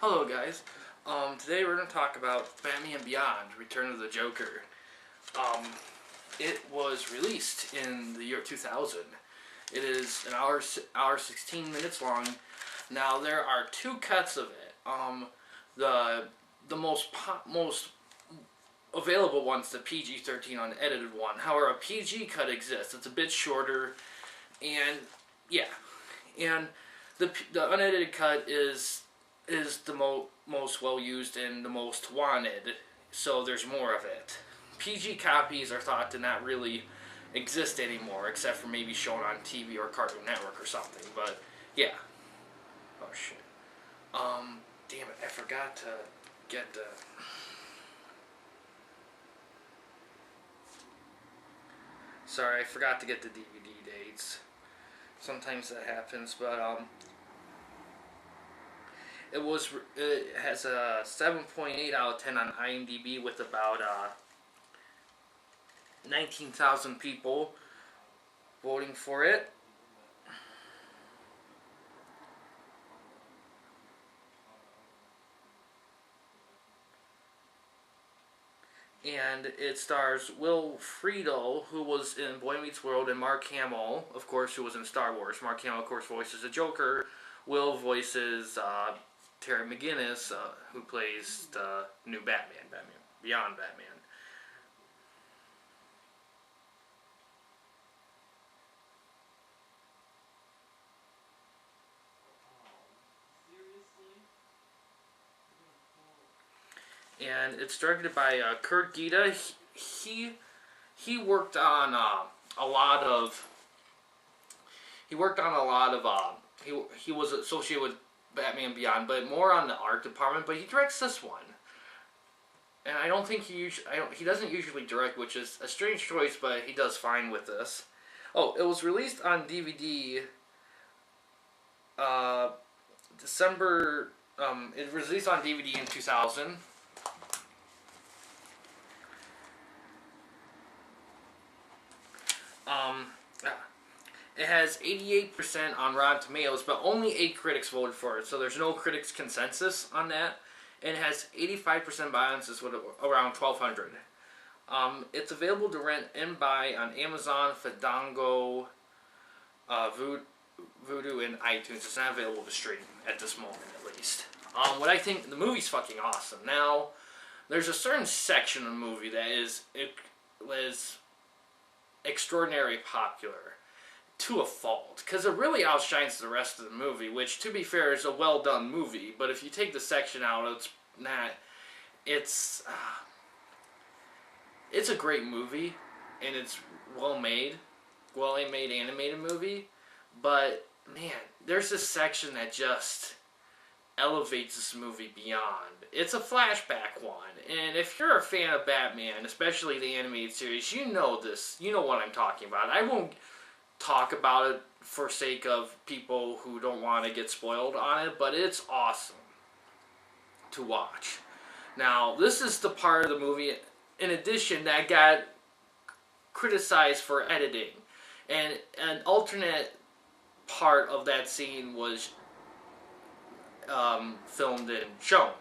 Hello guys. Today we're going to talk about Batman Beyond, Return of the Joker. Um, it was released in the year 2000. It is an hour 16 minutes long. Now there are two cuts of it. The most available one's the PG-13 unedited one. However, a PG cut exists. It's a bit shorter, and yeah, and the unedited cut is the most well used and the most wanted, so there's more of it. PG copies are thought to not really exist anymore, except for maybe shown on TV or Cartoon Network or something, but yeah. Oh shit. Damn it, I forgot to get the... Sorry, I forgot to get the DVD dates. Sometimes that happens, but it has a 7.8 out of 10 on IMDb with about 19,000 people voting for it. And it stars Will Friedle, who was in Boy Meets World, and Mark Hamill, of course, who was in Star Wars. Mark Hamill, of course, voices the Joker. Will voices Terry McGinnis, who plays the new Batman Beyond Batman. And it's directed by Kurt Gita. He worked on a lot of. He was associated with Batman Beyond, but more on the art department. But he directs this one, and I don't think he doesn't usually direct, which is a strange choice, but he does fine with this. Oh, it was released on DVD. December. It was released on DVD in 2000. It has 88% on Rotten Tomatoes, but only 8 critics voted for it, so there's no critics consensus on that. And it has 85% buy-ins with around 1,200. It's available to rent and buy on Amazon, Fandango, Vudu, and iTunes. It's not available to stream at this moment, at least. What I think, the movie's fucking awesome. Now, there's a certain section of the movie that is extraordinarily popular to a fault, because it really outshines the rest of the movie, which, to be fair, is a well done movie. But if you take the section out, it's not. It's a great movie, and it's well made animated movie. But man, there's this section that just elevates this movie beyond. It's a flashback one, and if you're a fan of Batman, especially the animated series, you know this. You know what I'm talking about. I won't talk about it for sake of people who don't want to get spoiled on it, but it's awesome to watch. Now, this is the part of the movie, in addition, that got criticized for editing, and an alternate part of that scene was filmed and shown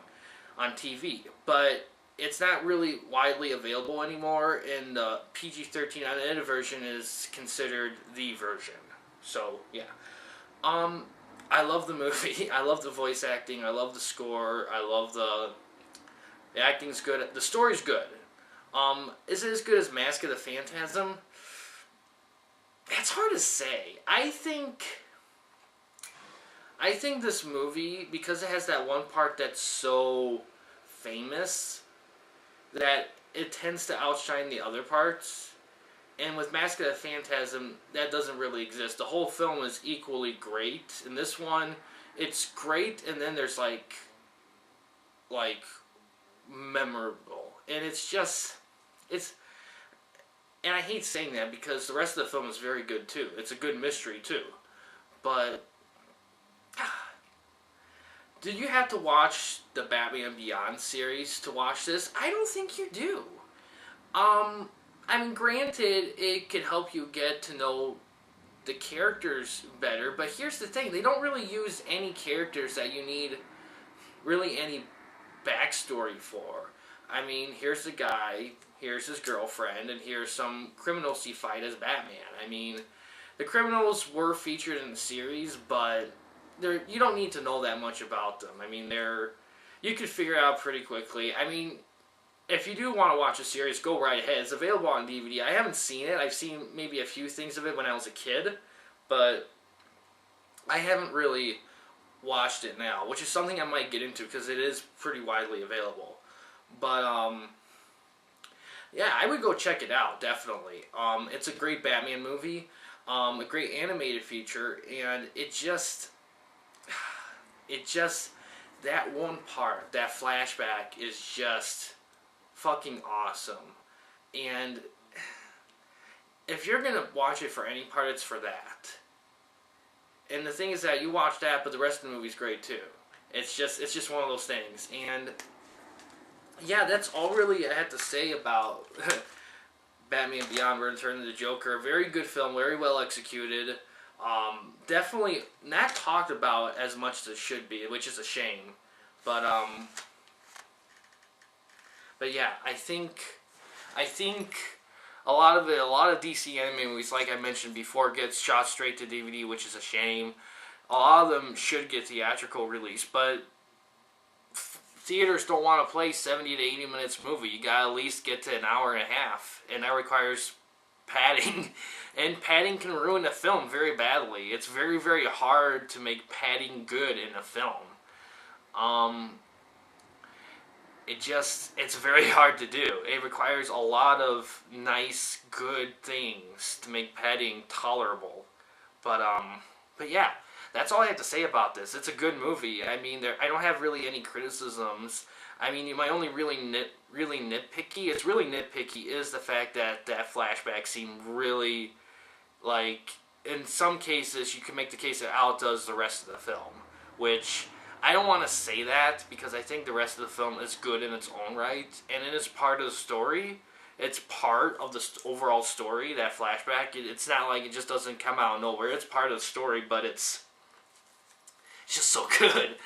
on TV, but it's not really widely available anymore, and the PG-13 unedited version is considered the version. So, yeah. I love the movie. I love the voice acting. I love the score. I love the acting's good. The story's good. Is it as good as Mask of the Phantasm? It's hard to say. I think this movie, because it has that one part that's so famous, that it tends to outshine the other parts. And with Mask of the Phantasm, that doesn't really exist. The whole film is equally great. In this one, it's great, and then there's like memorable. And it's just, and I hate saying that because the rest of the film is very good too. It's a good mystery too. But did you have to watch the Batman Beyond series to watch this? I don't think you do. I mean, granted, it can help you get to know the characters better, but here's the thing. They don't really use any characters that you need really any backstory for. I mean, here's the guy, here's his girlfriend, and here's some criminals he fight as Batman. I mean, the criminals were featured in the series, but you don't need to know that much about them. I mean, you could figure it out pretty quickly. I mean, if you do want to watch a series, go right ahead. It's available on DVD. I haven't seen it. I've seen maybe a few things of it when I was a kid, but I haven't really watched it now, which is something I might get into because it is pretty widely available. But yeah, I would go check it out, definitely. It's a great Batman movie, a great animated feature, and it just that one part, that flashback, is just fucking awesome. And if you're gonna watch it for any part, it's for that. And the thing is that you watch that, but the rest of the movie's great too. It's just one of those things. And yeah, that's all really I had to say about Batman Beyond: Return of the Joker. Very good film, very well executed. Definitely not talked about as much as it should be, which is a shame. But yeah, I think a lot of DC anime movies, like I mentioned before, gets shot straight to DVD, which is a shame. A lot of them should get theatrical release, but theaters don't want to play 70 to 80 minutes movie. You gotta at least get to an hour and a half, and that requires padding, and padding can ruin a film very badly. It's very, very hard to make padding good in a film. It's very hard to do. It requires a lot of nice, good things to make padding tolerable. But yeah, that's all I have to say about this. It's a good movie. I mean, I don't have really any criticisms. I mean, my only really nitpicky is the fact that that flashback scene really, like, in some cases, you can make the case that outdoes the rest of the film, which I don't want to say that because I think the rest of the film is good in its own right, and it is part of the story. It's part of the overall story, that flashback. It's not like it just doesn't come out of nowhere. It's part of the story, but it's just so good.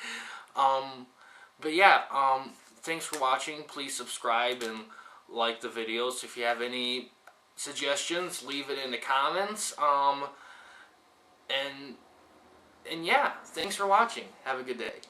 But yeah, thanks for watching. Please subscribe and like the videos. If you have any suggestions, leave it in the comments. And yeah, thanks for watching. Have a good day.